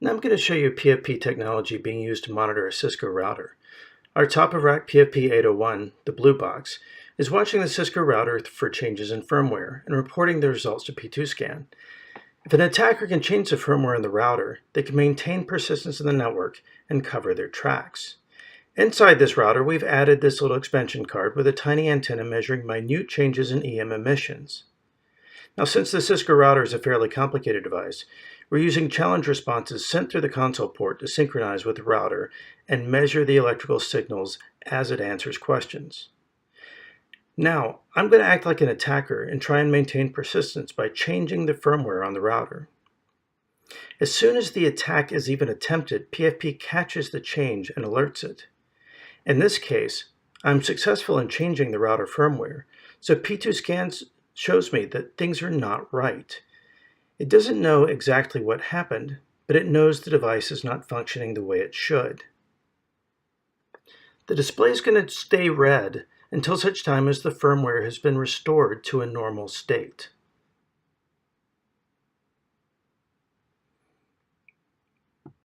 Now I'm going to show you PFP technology being used to monitor a Cisco router. Our top-of-rack PFP 801, the blue box, is watching the Cisco router for changes in firmware and reporting the results to P2scan. If an attacker can change the firmware in the router, they can maintain persistence in the network and cover their tracks. Inside this router, we've added this little expansion card with a tiny antenna measuring minute changes in EM emissions. Now, since the Cisco router is a fairly complicated device, we're using challenge responses sent through the console port to synchronize with the router and measure the electrical signals as it answers questions. Now, I'm going to act like an attacker and try and maintain persistence by changing the firmware on the router. As soon as the attack is even attempted, PFP catches the change and alerts it. In this case, I'm successful in changing the router firmware, so P2scan shows me that things are not right. It doesn't know exactly what happened, but it knows the device is not functioning the way it should. The display is going to stay red until such time as the firmware has been restored to a normal state.